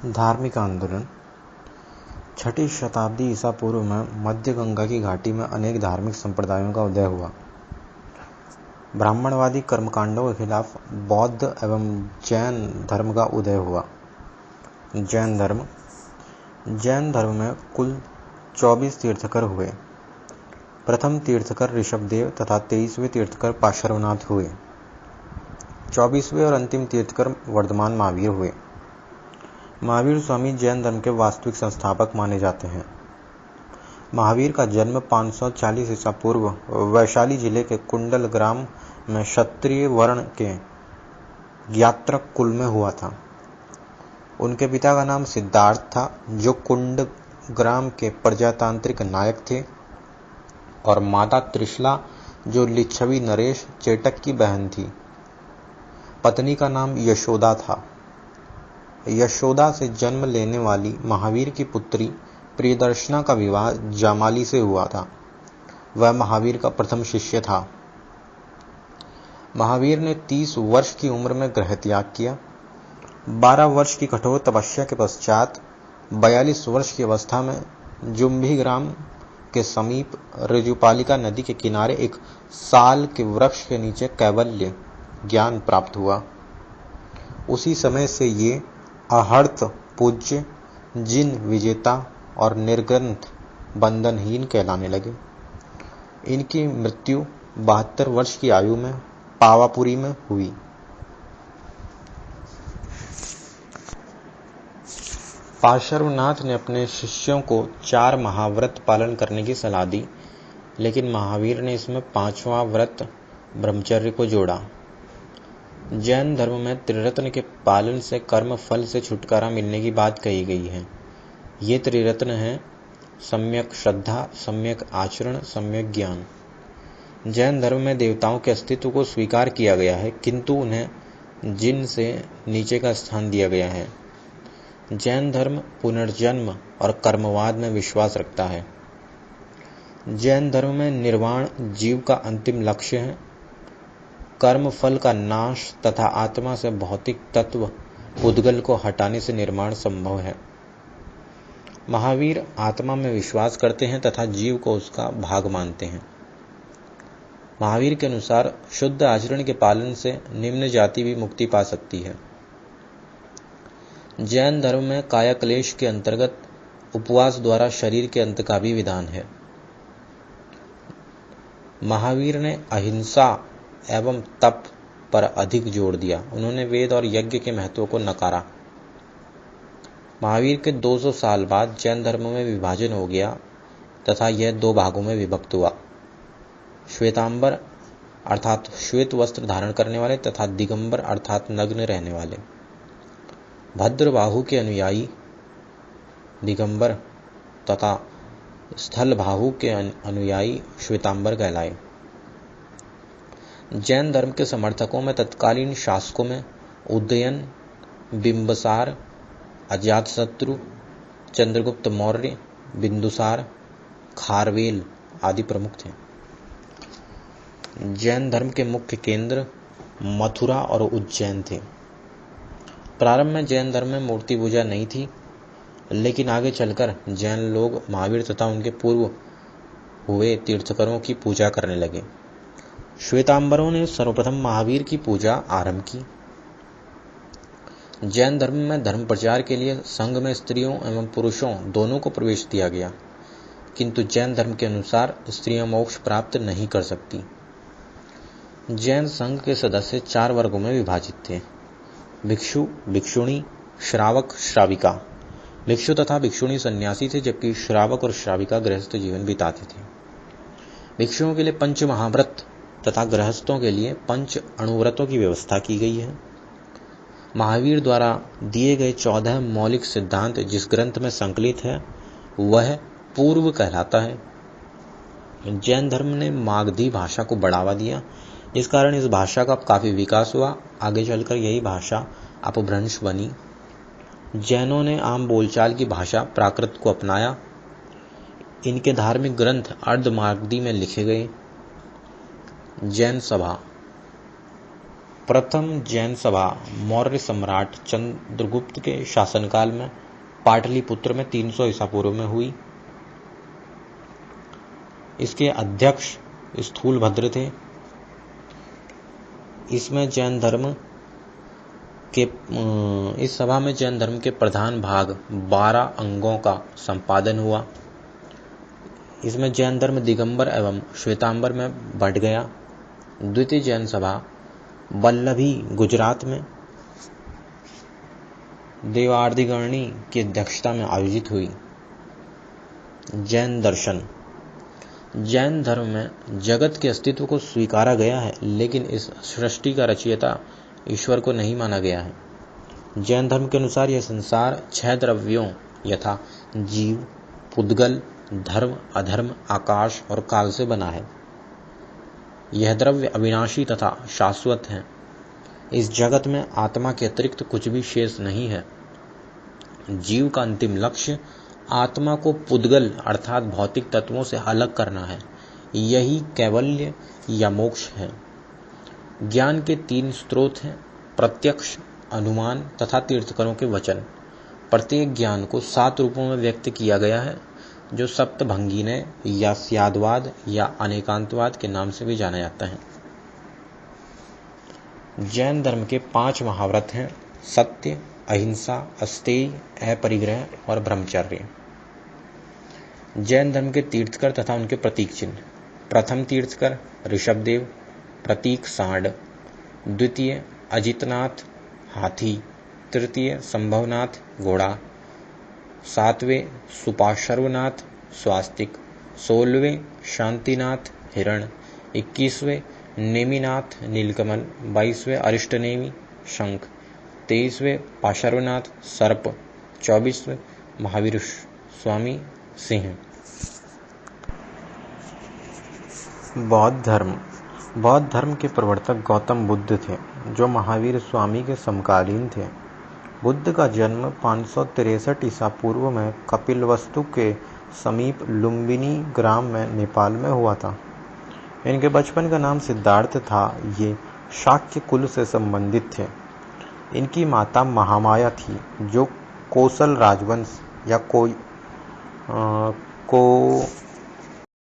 धार्मिक आंदोलन। 6ठी शताब्दी ईसा पूर्व में मध्य गंगा की घाटी में अनेक धार्मिक संप्रदायों का उदय हुआ। ब्राह्मणवादी कर्मकांडों के खिलाफ बौद्ध एवं जैन धर्म का उदय हुआ। जैन धर्म में कुल 24 तीर्थंकर हुए। प्रथम तीर्थंकर ऋषभदेव तथा 23वें तीर्थंकर पार्श्वनाथ हुए। 24वें और अंतिम तीर्थंकर वर्धमान महावीर हुए। महावीर स्वामी जैन धर्म के वास्तविक संस्थापक माने जाते हैं। महावीर का जन्म 540 ईसा पूर्व वैशाली जिले के कुंडल ग्राम में क्षत्रिय वर्ण के ज्ञात्रक कुल में हुआ था। उनके पिता का नाम सिद्धार्थ था, जो कुंड ग्राम के प्रजातांत्रिक नायक थे, और माता त्रिशला, जो लिच्छवी नरेश चेटक की बहन थी। पत्नी का नाम यशोदा था। यशोदा से जन्म लेने वाली महावीर की पुत्री प्रियदर्शना का विवाह जामाली से हुआ था। वह महावीर का प्रथम शिष्य था। महावीर ने 30 वर्ष की उम्र में गृह त्याग किया। 12 वर्ष की कठोर तपस्या के पश्चात 42 वर्ष की अवस्था में जुम्भी ग्राम के समीप ऋजुपालिका नदी के किनारे एक साल के वृक्ष के नीचे कैवल्य ज्ञान प्राप्त हुआ। उसी समय से ये अहर्त पूज्य, जिन विजेता और निर्ग्रंथ बंधनहीन कहलाने लगे। इनकी मृत्यु 72 वर्ष की आयु में पावापुरी में हुई। पार्श्वनाथ ने अपने शिष्यों को 4 महाव्रत पालन करने की सलाह दी, लेकिन महावीर ने इसमें 5वां व्रत ब्रह्मचर्य को जोड़ा। जैन धर्म में त्रिरत्न के पालन से कर्म फल से छुटकारा मिलने की बात कही गई है। ये त्रिरत्न हैं सम्यक श्रद्धा, सम्यक आचरण, सम्यक ज्ञान। जैन धर्म में देवताओं के अस्तित्व को स्वीकार किया गया है, किंतु उन्हें जिन से नीचे का स्थान दिया गया है। जैन धर्म पुनर्जन्म और कर्मवाद में विश्वास रखता है। जैन धर्म में निर्वाण जीव का अंतिम लक्ष्य है। कर्म फल का नाश तथा आत्मा से भौतिक तत्व उद्गल को हटाने से निर्माण संभव है। महावीर आत्मा में विश्वास करते हैं तथा जीव को उसका भाग मानते हैं। महावीर के अनुसार शुद्ध आचरण के पालन से निम्न जाति भी मुक्ति पा सकती है। जैन धर्म में काया क्लेश के अंतर्गत उपवास द्वारा शरीर के अंत का भी विधान है। महावीर ने अहिंसा एवं तप पर अधिक जोर दिया। उन्होंने वेद और यज्ञ के महत्व को नकारा। महावीर के 200 साल बाद जैन धर्म में विभाजन हो गया तथा यह 2 भागों में विभक्त हुआ। श्वेतांबर अर्थात श्वेत वस्त्र धारण करने वाले तथा दिगंबर अर्थात नग्न रहने वाले। भद्रबाहु के अनुयायी दिगंबर तथा स्थलबाहु के अनुयायी श्वेतांबर कहलाए। जैन धर्म के समर्थकों में तत्कालीन शासकों में उदयन, बिंबसार, अजातशत्रु, चंद्रगुप्त मौर्य, बिंदुसार, खारवेल आदि प्रमुख थे। जैन धर्म के मुख्य केंद्र मथुरा और उज्जैन थे। प्रारंभ में जैन धर्म में मूर्ति पूजा नहीं थी, लेकिन आगे चलकर जैन लोग महावीर तथा उनके पूर्व हुए तीर्थंकरों की पूजा करने लगे। श्वेतांबरों ने सर्वप्रथम महावीर की पूजा आरंभ की। जैन धर्म में धर्म प्रचार के लिए संघ में स्त्रियों एवं पुरुषों दोनों को प्रवेश दिया गया, किंतु जैन धर्म के अनुसार स्त्रियां मोक्ष प्राप्त नहीं कर सकती। जैन संघ के सदस्य 4 वर्गों में विभाजित थे: भिक्षु, भिक्षुणी, श्रावक, श्राविका। भिक्षु तथा भिक्षुणी सन्यासी थे, जबकि श्रावक और श्राविका गृहस्थ जीवन बिताते थे। भिक्षुओं के लिए 5 महाव्रत तथा गृहस्थों के लिए 5 अणुव्रतों की व्यवस्था की गई है। महावीर द्वारा दिए गए 14 मौलिक सिद्धांत जिस ग्रंथ में संकलित है वह पूर्व कहलाता है। जैन धर्म ने मागधी भाषा को बढ़ावा दिया, इस कारण इस भाषा का काफी विकास हुआ। आगे चलकर यही भाषा अपभ्रंश बनी। जैनों ने आम बोलचाल की भाषा प्राकृत को अपनाया। इनके धार्मिक ग्रंथ अर्धमागधी में लिखे गए। जैन सभा प्रथम जैन सभा मौर्य सम्राट चंद्रगुप्त के शासनकाल में पाटलिपुत्र में 300 ईसा पूर्व में हुई। इसके अध्यक्ष स्थूलभद्र थे। इस सभा में जैन धर्म के प्रधान भाग 12 अंगों का संपादन हुआ। इसमें जैन धर्म दिगंबर एवं श्वेतांबर में बढ़ गया। द्वितीय जैन सभा वल्लभी गुजरात में देवार्दिगर्णी की अध्यक्षता में आयोजित हुई। जैन दर्शन। जैन धर्म में जगत के अस्तित्व को स्वीकारा गया है, लेकिन इस सृष्टि का रचयिता ईश्वर को नहीं माना गया है। जैन धर्म के अनुसार यह संसार 6 द्रव्यों यथा जीव, पुद्गल, धर्म, अधर्म, आकाश और काल से बना है। यह द्रव्य अविनाशी तथा शाश्वत हैं। इस जगत में आत्मा के अतिरिक्त कुछ भी शेष नहीं है। जीव का अंतिम लक्ष्य आत्मा को पुद्गल अर्थात भौतिक तत्वों से अलग करना है। यही कैवल्य या मोक्ष है। ज्ञान के 3 स्रोत हैं: प्रत्यक्ष, अनुमान तथा तीर्थंकरों के वचन। प्रत्येक ज्ञान को 7 रूपों में व्यक्त किया गया है, जो सप्तभंगीनय या स्यादवाद या अनेकांतवाद के नाम से भी जाना जाता है। जैन धर्म के 5 महाव्रत हैं: सत्य, अहिंसा, अस्तेय, अपरिग्रह और ब्रह्मचर्य। जैन धर्म के तीर्थकर तथा उनके प्रतीक चिन्ह: प्रथम तीर्थकर ऋषभदेव, प्रतीक सांड। द्वितीय अजितनाथ हाथी। तृतीय संभवनाथ घोड़ा। 7वें सुपार्श्वनाथ स्वास्तिक। 16वें शांतिनाथ हिरण। 21वें नेमिनाथ नीलकमल। 22वें अरिष्टनेमि शंख। 23वें पार्श्वनाथ सर्प। 24वें महावीर स्वामी सिंह। बौद्ध धर्म। बौद्ध धर्म के प्रवर्तक गौतम बुद्ध थे, जो महावीर स्वामी के समकालीन थे। बुद्ध का जन्म 563 ईसा पूर्व में कपिलवस्तु के समीप लुम्बिनी ग्राम में नेपाल में हुआ था। इनके बचपन का नाम सिद्धार्थ था। ये शाक्य कुल से संबंधित थे। इनकी माता महामाया थी, जो कोसल राजवंश या